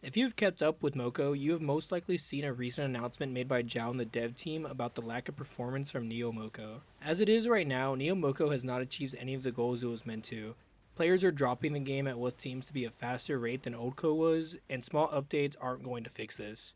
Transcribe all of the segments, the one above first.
If you've kept up with Moko, you have most likely seen a recent announcement made by Zhao and the dev team about the lack of performance from Neo Moko. As it is right now, Neo Moko has not achieved any of the goals it was meant to. Players are dropping the game at what seems to be a faster rate than Oldco was, and small updates aren't going to fix this.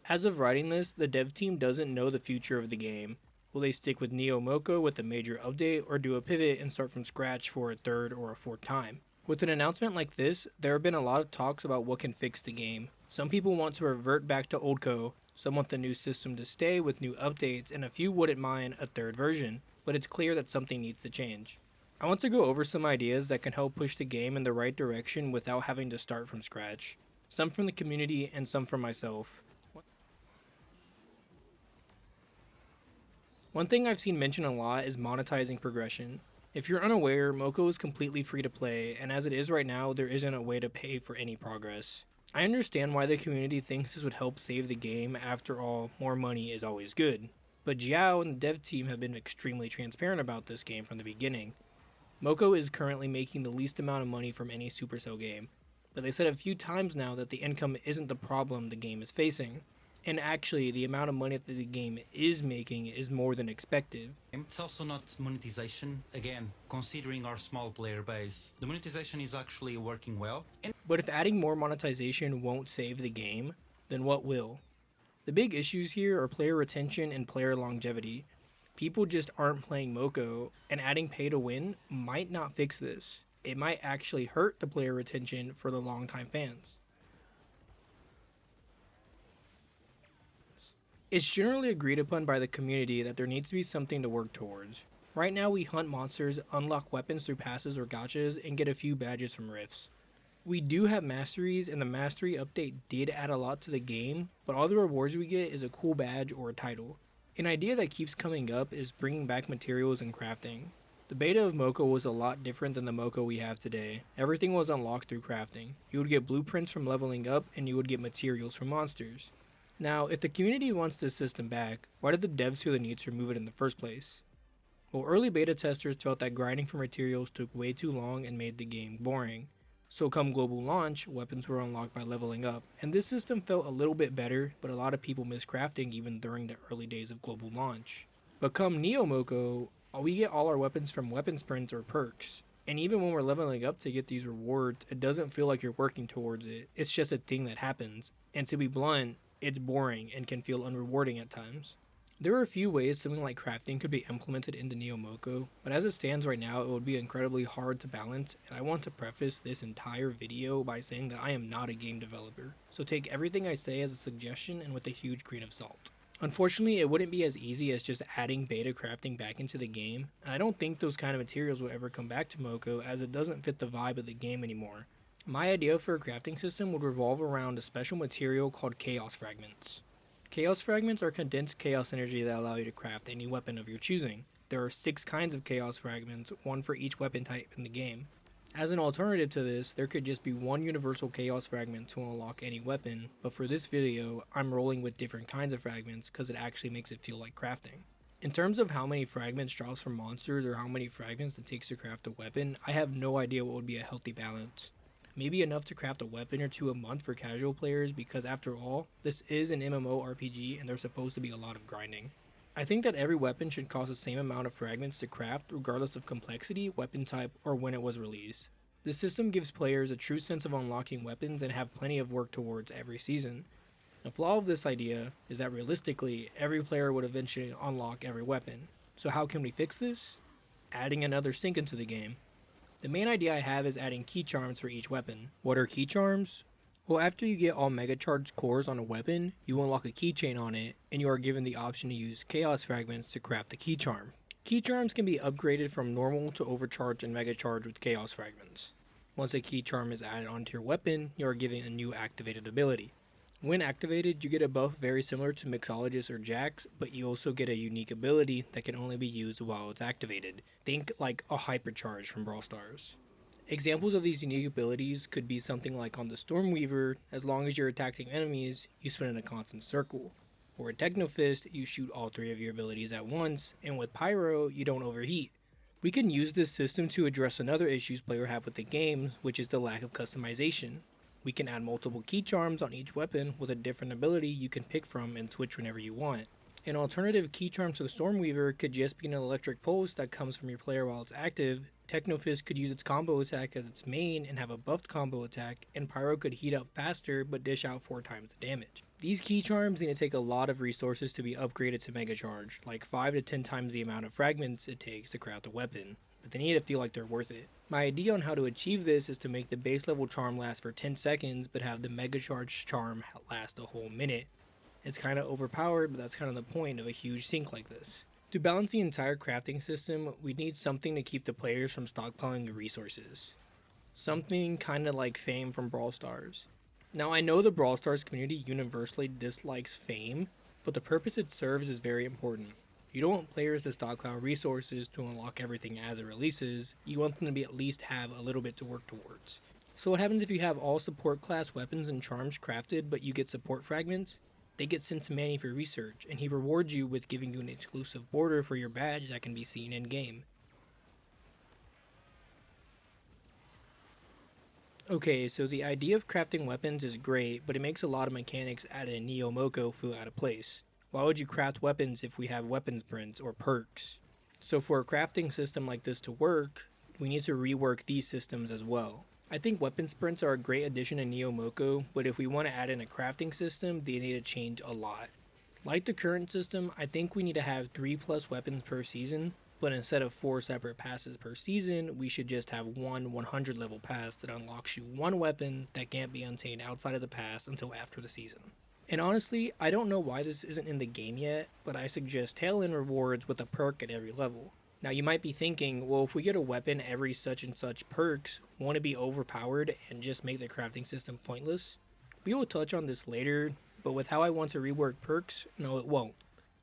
As of writing this, the dev team doesn't know the future of the game. Will they stick with Neo Moko with a major update, or do a pivot and start from scratch for a third or a fourth time? With an announcement like this, there have been a lot of talks about what can fix the game. Some people want to revert back to Oldco, some want the new system to stay with new updates, and a few wouldn't mind a third version, but it's clear that something needs to change. I want to go over some ideas that can help push the game in the right direction without having to start from scratch. Some from the community and some from myself. One thing I've seen mentioned a lot is monetizing progression. If you're unaware, Moko is completely free to play, and as it is right now, there isn't a way to pay for any progress. I understand why the community thinks this would help save the game, after all, more money is always good. But Jiao and the dev team have been extremely transparent about this game from the beginning. Moko is currently making the least amount of money from any Supercell game, but they said a few times now that the income isn't the problem the game is facing. And actually, the amount of money that the game is making is more than expected. It's also not monetization, again, considering our small player base. The monetization is actually working well. But if adding more monetization won't save the game, then what will? The big issues here are player retention and player longevity. People just aren't playing Moko, and adding pay to win might not fix this. It might actually hurt the player retention for the longtime fans. It's generally agreed upon by the community that there needs to be something to work towards. Right now we hunt monsters, unlock weapons through passes or gachas, and get a few badges from rifts. We do have masteries, and the mastery update did add a lot to the game, but all the rewards we get is a cool badge or a title. An idea that keeps coming up is bringing back materials and crafting. The beta of Moko was a lot different than the Moko we have today. Everything was unlocked through crafting. You would get blueprints from leveling up, and you would get materials from monsters. Now, if the community wants this system back, why did the devs feel the need to remove it in the first place? Well, early beta testers felt that grinding for materials took way too long and made the game boring. So come global launch, weapons were unlocked by leveling up, and this system felt a little bit better, but a lot of people missed crafting even during the early days of global launch. But come Neo Moko, we get all our weapons from weapon sprints or perks. And even when we're leveling up to get these rewards, it doesn't feel like you're working towards it. It's just a thing that happens. And to be blunt, it's boring and can feel unrewarding at times. There are a few ways something like crafting could be implemented into Neo Moko, but as it stands right now, it would be incredibly hard to balance, and I want to preface this entire video by saying that I am not a game developer, so take everything I say as a suggestion and with a huge grain of salt. Unfortunately, it wouldn't be as easy as just adding beta crafting back into the game, and I don't think those kind of materials will ever come back to Moko as it doesn't fit the vibe of the game anymore. My idea for a crafting system would revolve around a special material called Chaos Fragments. Chaos Fragments are condensed chaos energy that allow you to craft any weapon of your choosing. There are 6 kinds of Chaos Fragments, one for each weapon type in the game. As an alternative to this, there could just be one universal Chaos Fragment to unlock any weapon, but for this video, I'm rolling with different kinds of fragments because it actually makes it feel like crafting. In terms of how many fragments drops from monsters or how many fragments it takes to craft a weapon, I have no idea what would be a healthy balance. Maybe enough to craft a weapon or two a month for casual players because after all, this is an MMORPG and there's supposed to be a lot of grinding. I think that every weapon should cost the same amount of fragments to craft regardless of complexity, weapon type, or when it was released. This system gives players a true sense of unlocking weapons and have plenty of work towards every season. The flaw of this idea is that realistically, every player would eventually unlock every weapon. So how can we fix this? Adding another sync into the game. The main idea I have is adding key charms for each weapon. What are key charms? Well, after you get all mega charged cores on a weapon, you unlock a keychain on it, and you are given the option to use chaos fragments to craft the key charm. Key charms can be upgraded from normal to overcharged and mega charged with chaos fragments. Once a key charm is added onto your weapon, you are given a new activated ability. When activated, you get a buff very similar to Mixologist or Jax, but you also get a unique ability that can only be used while it's activated. Think like a Hypercharge from Brawl Stars. Examples of these unique abilities could be something like on the Stormweaver, as long as you're attacking enemies, you spin in a constant circle. Or a Technofist, you shoot all 3 of your abilities at once, and with Pyro, you don't overheat. We can use this system to address another issue players have with the game, which is the lack of customization. We can add multiple key charms on each weapon with a different ability you can pick from and switch whenever you want. An alternative key charm to the Stormweaver could just be an electric pulse that comes from your player while it's active. Technofist could use its combo attack as its main and have a buffed combo attack, and Pyro could heat up faster but dish out 4 times the damage. These key charms need to take a lot of resources to be upgraded to Mega Charge, like 5 to 10 times the amount of fragments it takes to craft a weapon, but they need to feel like they're worth it. My idea on how to achieve this is to make the base level charm last for 10 seconds, but have the Mega Charge charm last a whole minute. It's kinda overpowered, but that's kinda the point of a huge sink like this. To balance the entire crafting system, we need something to keep the players from stockpiling the resources. Something kinda like Fame from Brawl Stars. Now I know the Brawl Stars community universally dislikes Fame, but the purpose it serves is very important. You don't want players to stockpile resources to unlock everything as it releases, you want them to at least have a little bit to work towards. So what happens if you have all support class weapons and charms crafted but you get support fragments? They get sent to Manny for research, and he rewards you with giving you an exclusive border for your badge that can be seen in game. Okay, so the idea of crafting weapons is great, but it makes a lot of mechanics added in Neo Moko feel out of place. Why would you craft weapons if we have weapons prints or perks? So for a crafting system like this to work, we need to rework these systems as well. I think weapon sprints are a great addition to Neo Moko, but if we want to add in a crafting system, they need to change a lot. Like the current system, I think we need to have 3+ weapons per season, but instead of 4 separate passes per season, we should just have one 100 level pass that unlocks you one weapon that can't be obtained outside of the pass until after the season. And honestly, I don't know why this isn't in the game yet, but I suggest tail end rewards with a perk at every level. Now you might be thinking, well, if we get a weapon every such and such perks, won't it be overpowered and just make the crafting system pointless? We will touch on this later, but with how I want to rework perks, no it won't.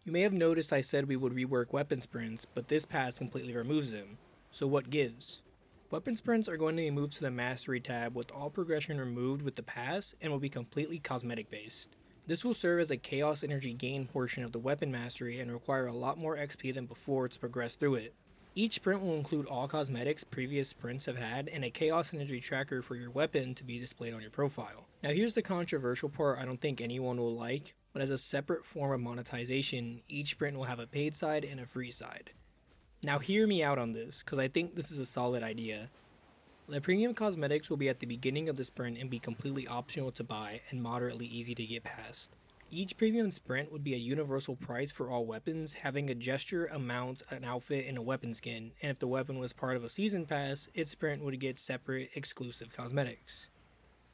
You may have noticed I said we would rework weapon sprints, but this pass completely removes them. So what gives? Weapon sprints are going to be moved to the Mastery tab with all progression removed with the pass and will be completely cosmetic based. This will serve as a Chaos Energy gain portion of the weapon mastery and require a lot more XP than before to progress through it. Each sprint will include all cosmetics previous sprints have had and a Chaos Energy tracker for your weapon to be displayed on your profile. Now here's the controversial part I don't think anyone will like, but as a separate form of monetization, each sprint will have a paid side and a free side. Now hear me out on this, because I think this is a solid idea. The premium cosmetics will be at the beginning of the sprint and be completely optional to buy and moderately easy to get past. Each premium sprint would be a universal price for all weapons, having a gesture, amount, an outfit, and a weapon skin, and if the weapon was part of a season pass, its sprint would get separate, exclusive cosmetics.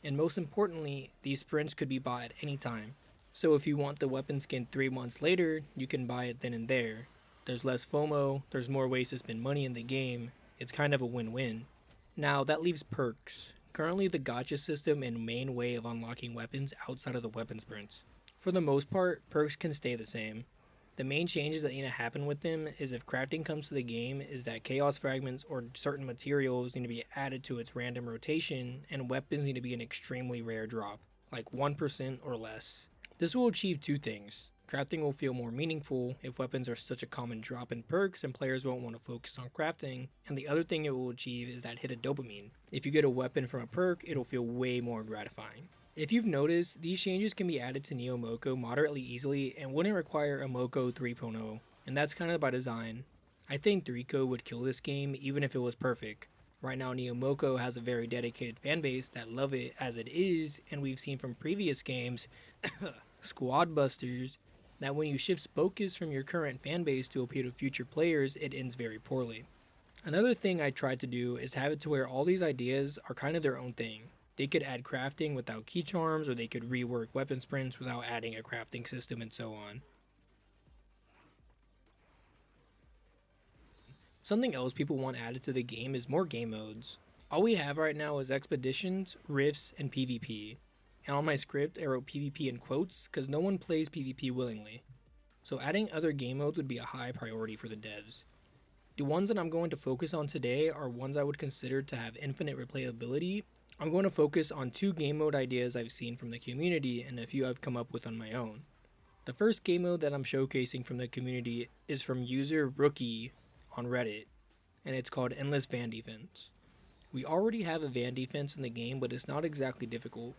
And most importantly, these sprints could be bought at any time. So if you want the weapon skin 3 months later, you can buy it then and there. There's less FOMO, there's more ways to spend money in the game, it's kind of a win-win. Now, that leaves perks. Currently the gacha system and main way of unlocking weapons outside of the weapon sprints. For the most part, perks can stay the same. The main changes that need to happen with them is if crafting comes to the game is that chaos fragments or certain materials need to be added to its random rotation and weapons need to be an extremely rare drop, like 1% or less. This will achieve 2 things. Crafting will feel more meaningful if weapons are such a common drop in perks and players won't want to focus on crafting, and the other thing it will achieve is that hit of dopamine. If you get a weapon from a perk, it'll feel way more gratifying. If you've noticed, these changes can be added to Neo Moko moderately easily and wouldn't require a Moko 3.0, and that's kind of by design. I think 3Co would kill this game even if it was perfect. Right now Neo Moko has a very dedicated fanbase that love it as it is, and we've seen from previous games, Squad Busters, that when you shift focus from your current fanbase to appeal to future players, it ends very poorly. Another thing I tried to do is have it to where all these ideas are kind of their own thing. They could add crafting without key charms, or they could rework weapon sprints without adding a crafting system, and so on. Something else people want added to the game is more game modes. All we have right now is expeditions, rifts, and PvP. And on my script I wrote PvP in quotes because no one plays PvP willingly. So adding other game modes would be a high priority for the devs. The ones that I'm going to focus on today are ones I would consider to have infinite replayability. I'm going to focus on 2 game mode ideas I've seen from the community and a few I've come up with on my own. The first game mode that I'm showcasing from the community is from user Rookie on Reddit, and it's called Endless Van Defense. We already have a van defense in the game, but it's not exactly difficult.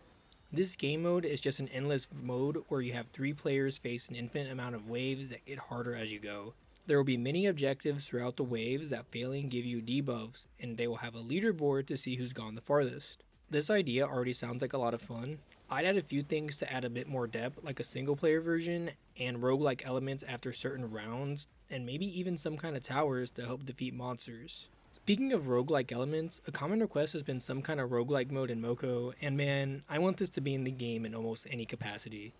This game mode is just an endless mode where you have 3 players face an infinite amount of waves that get harder as you go. There will be many objectives throughout the waves that failing give you debuffs, and they will have a leaderboard to see who's gone the farthest. This idea already sounds like a lot of fun. I'd add a few things to add a bit more depth, like a single player version, and roguelike elements after certain rounds, and maybe even some kind of towers to help defeat monsters. Speaking of roguelike elements, a common request has been some kind of roguelike mode in Moko, and man, I want this to be in the game in almost any capacity.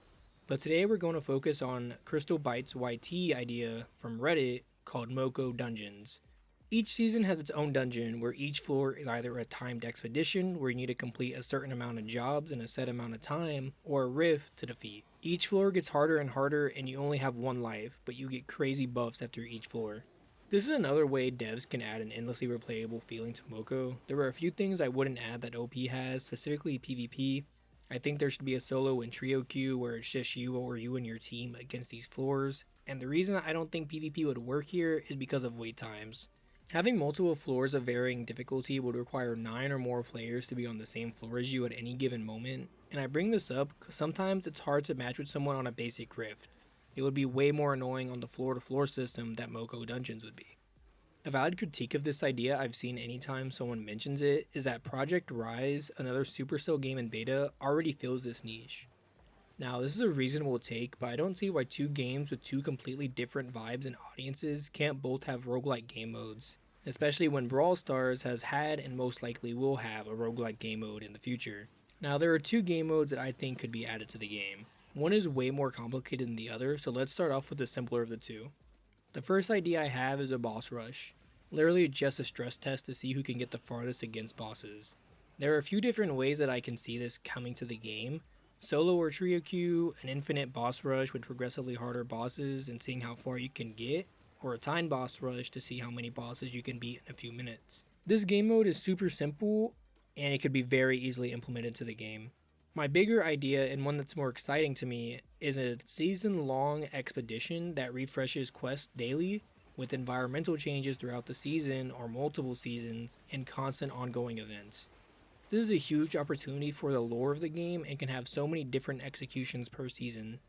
But today we're going to focus on Crystal Bytes YT idea from Reddit called Moko Dungeons. Each season has its own dungeon where each floor is either a timed expedition where you need to complete a certain amount of jobs in a set amount of time, or a rift to defeat. Each floor gets harder and harder and you only have 1 life, but you get crazy buffs after each floor. This is another way devs can add an endlessly replayable feeling to Moko. There are a few things I wouldn't add that OP has, specifically PvP. I think there should be a solo and trio queue where it's just you or you and your team against these floors. And the reason I don't think PvP would work here is because of wait times. Having multiple floors of varying difficulty would require 9 or more players to be on the same floor as you at any given moment. And I bring this up because sometimes it's hard to match with someone on a basic rift. It would be way more annoying on the floor-to-floor system that Moko Dungeons would be. A valid critique of this idea I've seen anytime someone mentions it is that Project Rise, another Supercell game in beta, already fills this niche. Now, this is a reasonable take, but I don't see why 2 games with 2 completely different vibes and audiences can't both have roguelike game modes, especially when Brawl Stars has had and most likely will have a roguelike game mode in the future. Now, there are 2 game modes that I think could be added to the game. One is way more complicated than the other, so let's start off with the simpler of the 2. The first idea I have is a boss rush. Literally just a stress test to see who can get the farthest against bosses. There are a few different ways that I can see this coming to the game. Solo or trio queue, an infinite boss rush with progressively harder bosses and seeing how far you can get, or a timed boss rush to see how many bosses you can beat in a few minutes. This game mode is super simple, and it could be very easily implemented to the game. My bigger idea, and one that's more exciting to me, is a season-long expedition that refreshes quests daily with environmental changes throughout the season or multiple seasons and constant ongoing events. This is a huge opportunity for the lore of the game and can have so many different executions per season.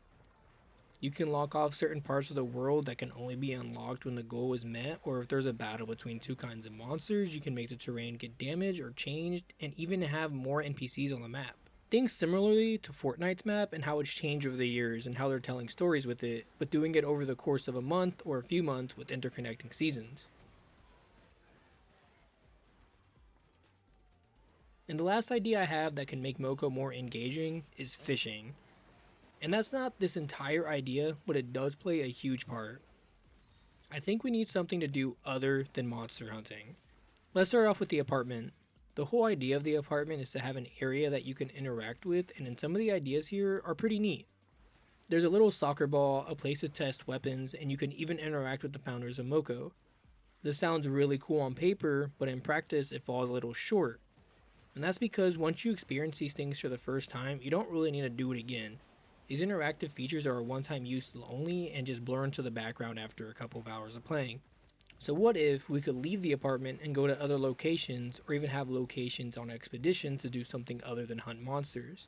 You can lock off certain parts of the world that can only be unlocked when the goal is met, or if there's a battle between 2 kinds of monsters, you can make the terrain get damaged or changed and even have more NPCs on the map. Think similarly to Fortnite's map and how it's changed over the years and how they're telling stories with it, but doing it over the course of a month or a few months with interconnecting seasons. And the last idea I have that can make Moko more engaging is fishing. And that's not this entire idea, but it does play a huge part. I think we need something to do other than monster hunting. Let's start off with the apartment. The whole idea of the apartment is to have an area that you can interact with, and in some of the ideas here are pretty neat. There's a little soccer ball, a place to test weapons, and you can even interact with the founders of Moko. This sounds really cool on paper, but in practice it falls a little short. And that's because once you experience these things for the first time, you don't really need to do it again. These interactive features are a one-time use only and just blur into the background after a couple of hours of playing. So what if we could leave the apartment and go to other locations, or even have locations on expedition to do something other than hunt monsters?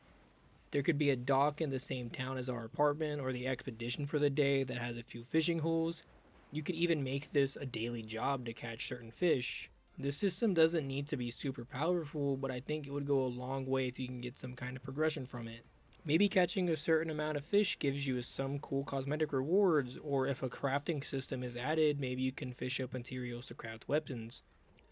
There could be a dock in the same town as our apartment or the expedition for the day that has a few fishing holes. You could even make this a daily job to catch certain fish. This system doesn't need to be super powerful, but I think it would go a long way if you can get some kind of progression from it. Maybe catching a certain amount of fish gives you some cool cosmetic rewards, or if a crafting system is added, maybe you can fish up materials to craft weapons.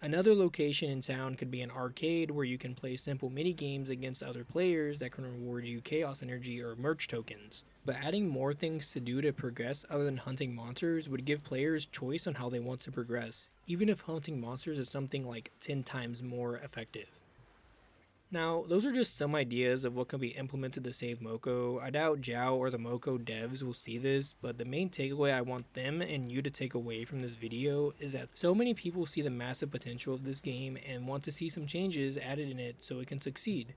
Another location in town could be an arcade where you can play simple mini games against other players that can reward you chaos energy or merch tokens. But adding more things to do to progress other than hunting monsters would give players choice on how they want to progress, even if hunting monsters is something like 10 times more effective. Now, those are just some ideas of what can be implemented to save Moko. I doubt Zhao or the Moko devs will see this, but the main takeaway I want them and you to take away from this video is that so many people see the massive potential of this game and want to see some changes added in it so it can succeed.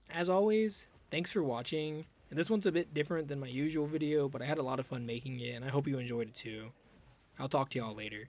As always, thanks for watching, and this one's a bit different than my usual video, but I had a lot of fun making it and I hope you enjoyed it too. I'll talk to y'all later.